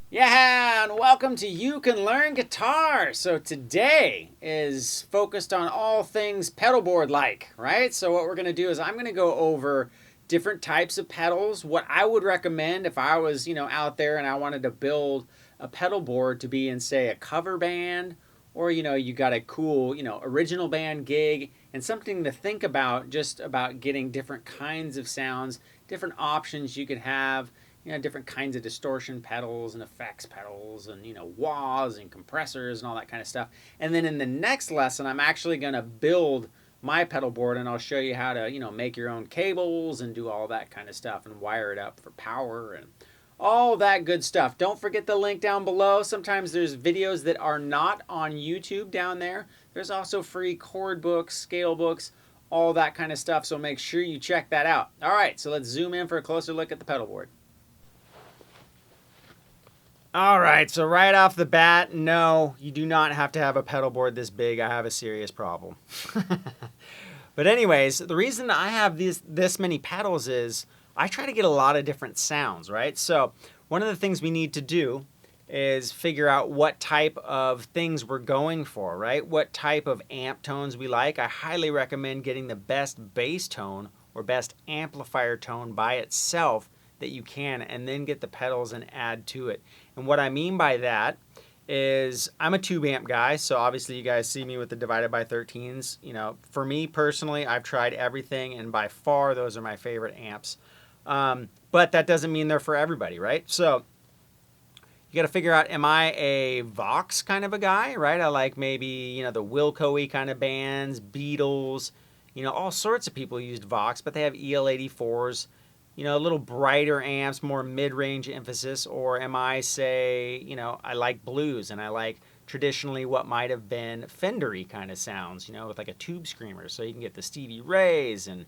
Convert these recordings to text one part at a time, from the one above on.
Yeah, and welcome to You Can Learn Guitar. So today is focused on all things pedalboard like, right? So what we're going to do is I'm going to go over different types of pedals, what I would recommend if I was, out there and I wanted to build a pedal board to be in say a cover band or you got a cool, original band gig and something to think about just about getting different kinds of sounds, different options you could have, different kinds of distortion pedals and effects pedals and, wahs and compressors and all that kind of stuff. And then in the next lesson, I'm actually going to build my pedal board and I'll show you how to, make your own cables and do all that kind of stuff and wire it up for power and all that good stuff. Don't forget the link down below. Sometimes there's videos that are not on YouTube down there. There's also free chord books, scale books, all that kind of stuff. So make sure you check that out. All right, so let's zoom in for a closer look at the pedal board. All right, so right off the bat, no, you do not have to have a pedal board this big. I have a serious problem. But anyways, the reason I have this many pedals is I try to get a lot of different sounds, right? So one of the things we need to do is figure out what type of things we're going for, right? What type of amp tones we like. I highly recommend getting the best bass tone or best amplifier tone by itself that you can, and then get the pedals and add to it. And what I mean by that is I'm a tube amp guy, so obviously you guys see me with the divided by 13s. For me personally, I've tried everything, and by far those are my favorite amps. But that doesn't mean they're for everybody, right? So you got to figure out, am I a Vox kind of a guy, right? I like maybe, the Wilco-y kind of bands, Beatles, all sorts of people used Vox, but they have EL84s. A little brighter amps, more mid-range emphasis, or am I, say, I like blues and I like traditionally what might have been Fender-y kind of sounds, with like a tube screamer, so you can get the Stevie Rays and,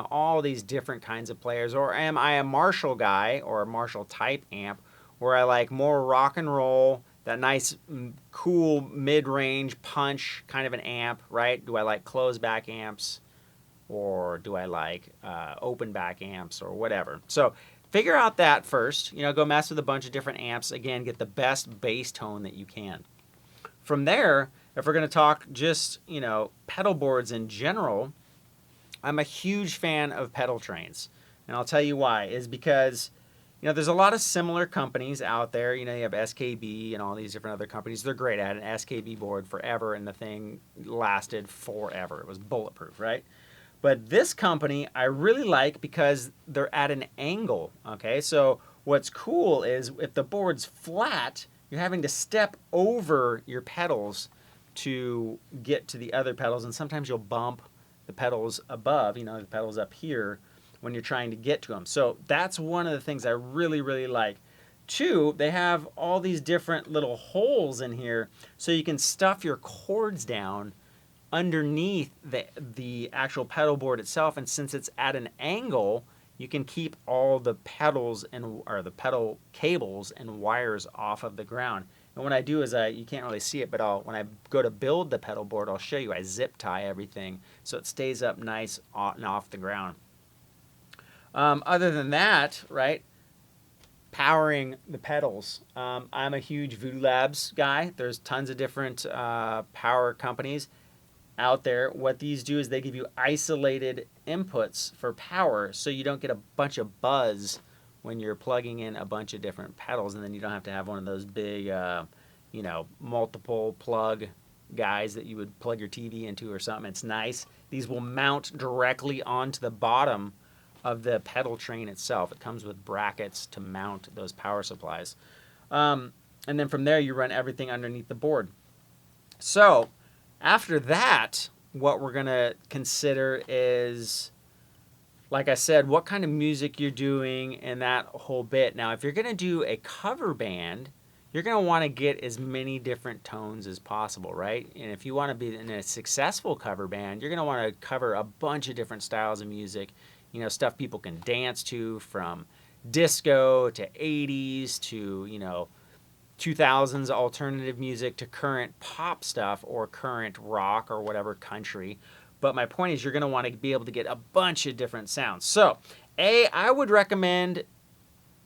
all these different kinds of players. Or am I a Marshall guy or a Marshall type amp where I like more rock and roll, that nice, cool mid-range punch kind of an amp, right? Do I like closed back amps? Or do I like open back amps or whatever? So figure out that first. Go mess with a bunch of different amps. Again, get the best bass tone that you can. From there, if we're going to talk just, pedal boards in general, I'm a huge fan of pedal trains. And I'll tell you why. Is because, there's a lot of similar companies out there. You have SKB and all these different other companies. They're great at an SKB board forever, and the thing lasted forever. It was bulletproof, right? But this company I really like because they're at an angle, okay? So what's cool is if the board's flat, you're having to step over your pedals to get to the other pedals, and sometimes you'll bump the pedals above, the pedals up here when you're trying to get to them. So that's one of the things I really, really like. Two, they have all these different little holes in here so you can stuff your chords down underneath the actual pedal board itself, and since it's at an angle, you can keep all the pedals or the pedal cables and wires off of the ground. And what I do is you can't really see it, but when I go to build the pedal board, I'll show you. I zip tie everything so it stays up nice and off the ground. Other than that, right? Powering the pedals. I'm a huge Voodoo Labs guy. There's tons of different power companies out there. What these do is they give you isolated inputs for power, so you don't get a bunch of buzz when you're plugging in a bunch of different pedals, and then you don't have to have one of those big multiple plug guys that you would plug your TV into or something. It's nice. These will mount directly onto the bottom of the pedal train itself. It comes with brackets to mount those power supplies, and then from there you run everything underneath the board. So after that, what we're going to consider is, like I said, what kind of music you're doing and that whole bit. Now, if you're going to do a cover band, you're going to want to get as many different tones as possible, right? And if you want to be in a successful cover band, you're going to want to cover a bunch of different styles of music, stuff people can dance to, from disco to 80s to, 2000s alternative music to current pop stuff or current rock or whatever country. But my point is, you're going to want to be able to get a bunch of different sounds. So, I would recommend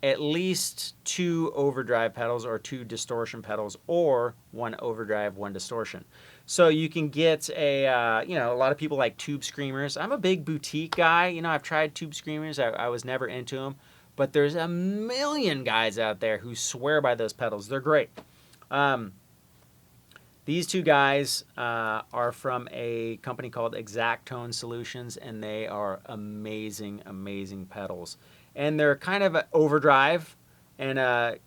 at least 2 overdrive pedals or 2 distortion pedals, or 1 overdrive, 1 distortion. So you can get a, a lot of people like tube screamers. I'm a big boutique guy. I've tried tube screamers. I was never into them. But there's a million guys out there who swear by those pedals. They're great. These two guys are from a company called Exact Tone Solutions, and they are amazing, amazing pedals. And they're kind of an overdrive and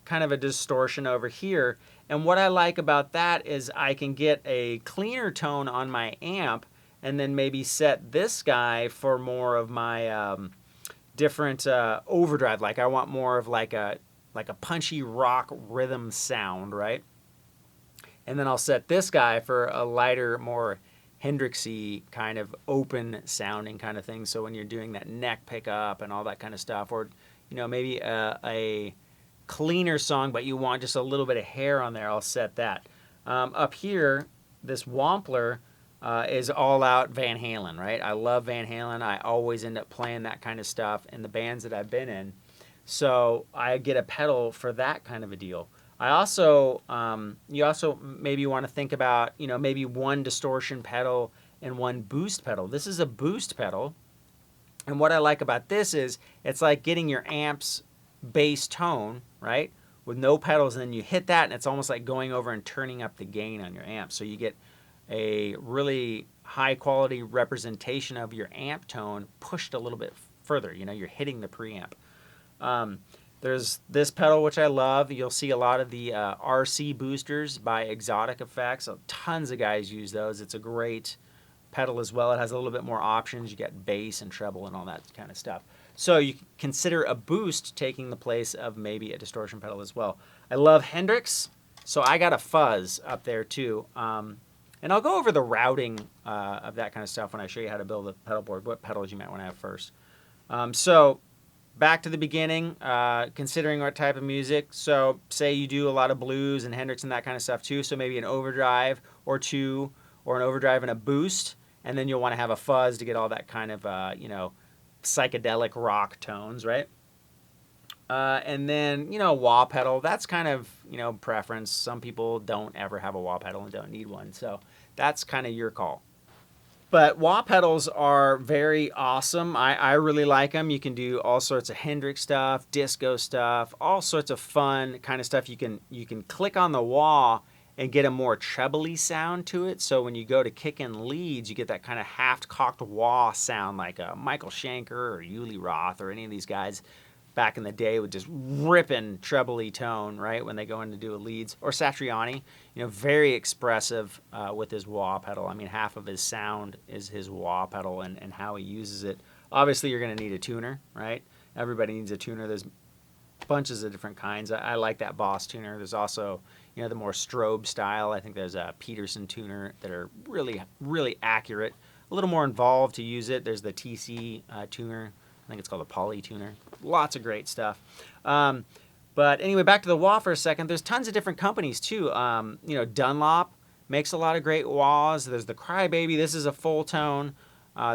kind of a distortion over here. And what I like about that is I can get a cleaner tone on my amp and then maybe set this guy for more of my different overdrive. Like I want more of like a punchy rock rhythm sound, right? And then I'll set this guy for a lighter, more Hendrixy kind of open sounding kind of thing. So when you're doing that neck pickup and all that kind of stuff, or maybe a cleaner song, but you want just a little bit of hair on there, I'll set that. Up here, this Wampler is all out Van Halen, right? I love Van Halen. I always end up playing that kind of stuff in the bands that I've been in. So I get a pedal for that kind of a deal. I also, you also maybe want to think about, maybe 1 distortion pedal and 1 boost pedal. This is a boost pedal. And what I like about this is it's like getting your amp's bass tone, right, with no pedals, and then you hit that, and it's almost like going over and turning up the gain on your amp. So you get a really high quality representation of your amp tone pushed a little bit further. You're hitting the preamp. There's this pedal, which I love. You'll see a lot of the RC boosters by Exotic Effects. So tons of guys use those. It's a great pedal as well. It has a little bit more options. You get bass and treble and all that kind of stuff. So you consider a boost taking the place of maybe a distortion pedal as well. I love Hendrix, so I got a fuzz up there too. And I'll go over the routing of that kind of stuff when I show you how to build a pedal board, what pedals you might want to have first. So back to the beginning, considering what type of music. So say you do a lot of blues and Hendrix and that kind of stuff too. So maybe an overdrive or 2, or an overdrive and a boost. And then you'll want to have a fuzz to get all that kind of, psychedelic rock tones, right? And then, wah pedal. That's kind of, preference. Some people don't ever have a wah pedal and don't need one. So that's kind of your call. But wah pedals are very awesome. I really like them. You can do all sorts of Hendrix stuff, disco stuff, all sorts of fun kind of stuff. You can click on the wah and get a more trebly sound to it. So when you go to kick in leads, you get that kind of half-cocked wah sound like a Michael Schenker or Uli Roth or any of these guys back in the day with just ripping trebly tone, right, when they go in to do a leads. Or Satriani, very expressive with his wah pedal. I mean, half of his sound is his wah pedal and how he uses it. Obviously, you're going to need a tuner, right? Everybody needs a tuner. There's bunches of different kinds. I like that Boss tuner. There's also, the more strobe style. I think there's a Peterson tuner that are really, really accurate. A little more involved to use it. There's the TC tuner. I think it's called a Poly tuner. Lots of great stuff. But anyway, back to the wah for a second. There's tons of different companies too. Dunlop makes a lot of great wahs. There's the Crybaby. This is a full tone.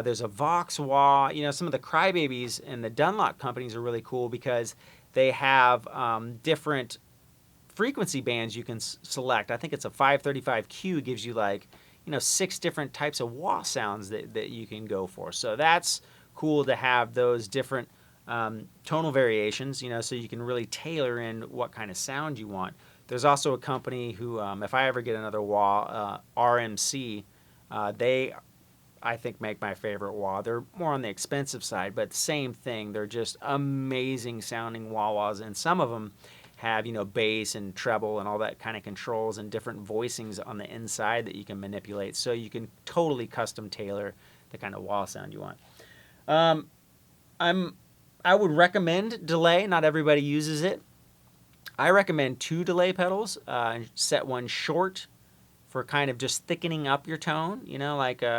There's a Vox wah. Some of the Crybabies and the Dunlop companies are really cool because they have different frequency bands you can select. I think it's a 535Q gives you 6 different types of wah sounds that you can go for. So that's cool to have those different tonal variations, so you can really tailor in what kind of sound you want. There's also a company who, if I ever get another wah, RMC, they, I think, make my favorite wah. They're more on the expensive side, but same thing. They're just amazing sounding wah-wahs, and some of them have, bass and treble and all that kind of controls and different voicings on the inside that you can manipulate, so you can totally custom tailor the kind of wah sound you want. I would recommend delay. Not everybody uses it. I recommend 2 delay pedals. Set one short for kind of just thickening up your tone,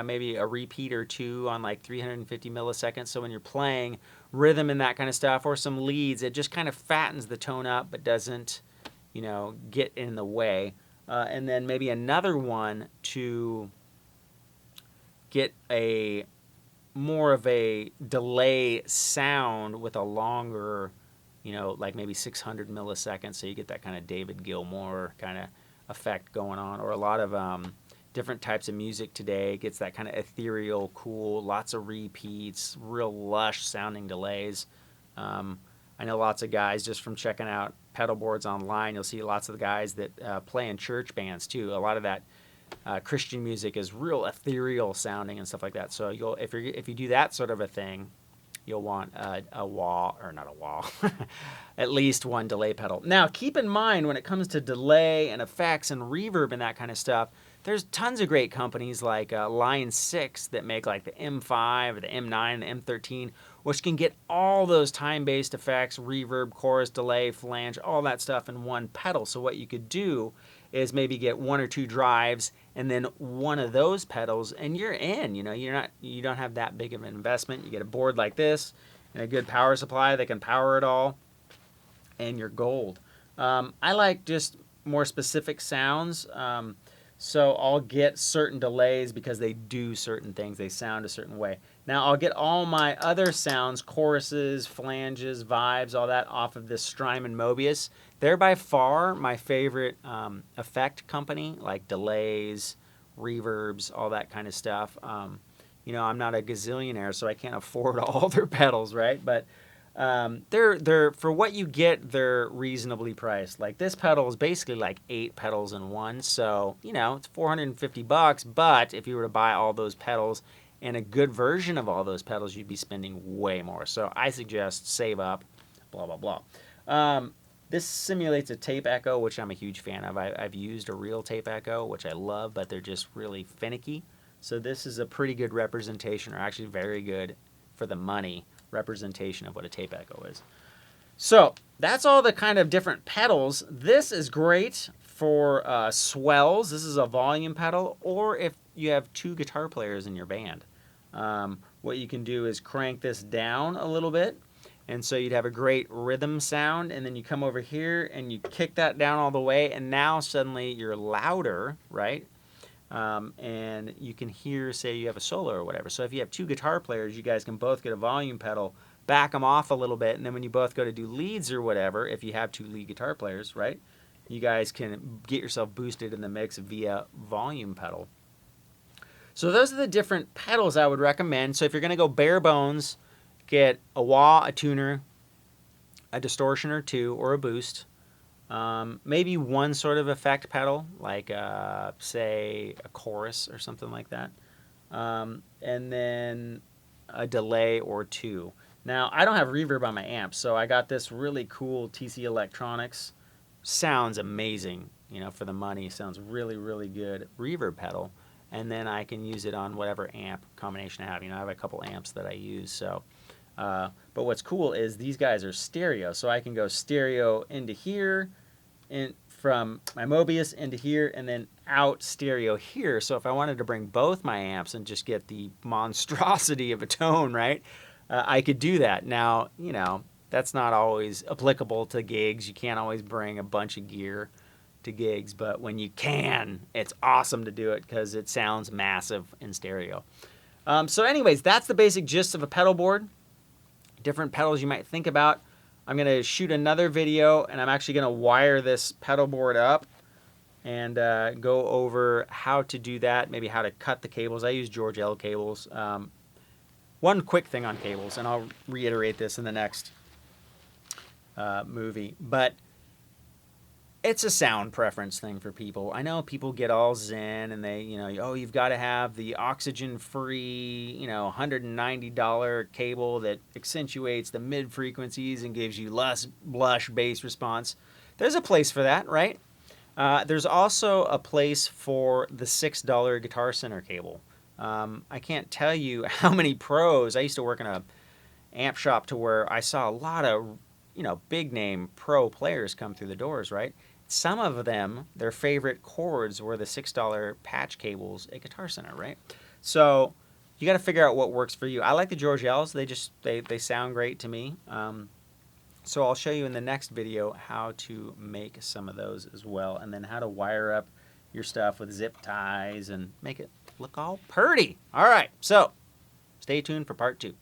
maybe a repeat or 2 on 350 milliseconds. So when you're playing rhythm and that kind of stuff, or some leads, it just kind of fattens the tone up but doesn't, get in the way. And then maybe another one to get more of a delay sound with a longer like maybe 600 milliseconds, so you get that kind of David Gilmour kind of effect going on. Or a lot of different types of music today gets that kind of ethereal, cool, lots of repeats, real lush sounding delays. I know lots of guys, just from checking out pedal boards online, you'll see lots of the guys that play in church bands too. A lot of that Christian music is real ethereal sounding and stuff like that. So if you do that sort of a thing, you'll want a wah, or not a wah, at least one delay pedal. Now, keep in mind when it comes to delay and effects and reverb and that kind of stuff, there's tons of great companies like Line 6 that make like the M5 or the M9 and the M13, which can get all those time-based effects, reverb, chorus, delay, flange, all that stuff in one pedal. So what you could do is maybe get one or two drives and then one of those pedals, and you're in. You don't have that big of an investment. You get a board like this and a good power supply that can power it all, and you're gold. I like just more specific sounds. So I'll get certain delays because they do certain things. They sound a certain way. Now I'll get all my other sounds, choruses, flanges, vibes, all that off of this Strymon Mobius. They're by far my favorite effect company, like delays, reverbs, all that kind of stuff. I'm not a gazillionaire, so I can't afford all their pedals, right? But they're for what you get, they're reasonably priced. Like this pedal is basically like 8 pedals in one, so it's $450. But if you were to buy all those pedals and a good version of all those pedals, you'd be spending way more. So I suggest save up, blah blah blah. This simulates a tape echo, which I'm a huge fan of. I've used a real tape echo, which I love, but they're just really finicky. So this is a pretty good representation, or actually very good for the money representation of what a tape echo is. So that's all the kind of different pedals. This is great for swells. This is a volume pedal, or if you have 2 guitar players in your band. What you can do is crank this down a little bit, and so you'd have a great rhythm sound, and then you come over here and you kick that down all the way, and now suddenly you're louder, right? And you can hear, say you have a solo or whatever. So if you have 2 guitar players, you guys can both get a volume pedal, back them off a little bit, and then when you both go to do leads or whatever, if you have 2 lead guitar players, right, you guys can get yourself boosted in the mix via volume pedal. So those are the different pedals I would recommend. So if you're going to go bare bones, get a wah, a tuner, a distortion or 2, or a boost. Maybe one sort of effect pedal, like say a chorus or something like that, and then a delay or 2. Now I don't have reverb on my amp, so I got this really cool TC Electronics. Sounds amazing, for the money. Sounds really, really good reverb pedal, and then I can use it on whatever amp combination I have. I have a couple amps that I use, so. But what's cool is these guys are stereo, so I can go stereo into here, from my Mobius into here, and then out stereo here. So if I wanted to bring both my amps and just get the monstrosity of a tone, right, I could do that. Now, that's not always applicable to gigs. You can't always bring a bunch of gear to gigs, but when you can, it's awesome to do it because it sounds massive in stereo. So anyways, that's the basic gist of a pedal board. Different pedals you might think about. I'm going to shoot another video, and I'm actually going to wire this pedal board up and go over how to do that, maybe how to cut the cables. I use George L cables. One quick thing on cables, and I'll reiterate this in the next movie, but it's a sound preference thing for people. I know people get all zen and they, you've got to have the oxygen-free, $190 cable that accentuates the mid frequencies and gives you less lush bass response. There's a place for that, right? There's also a place for the $6 Guitar Center cable. I can't tell you how many pros. I used to work in a amp shop to where I saw a lot of, big name pro players come through the doors, right? Some of them, their favorite chords were the $6 patch cables at Guitar Center, right? So you got to figure out what works for you. I like the George L's. They sound great to me. So I'll show you in the next video how to make some of those as well, and then how to wire up your stuff with zip ties and make it look all purty. All right, so stay tuned for part 2.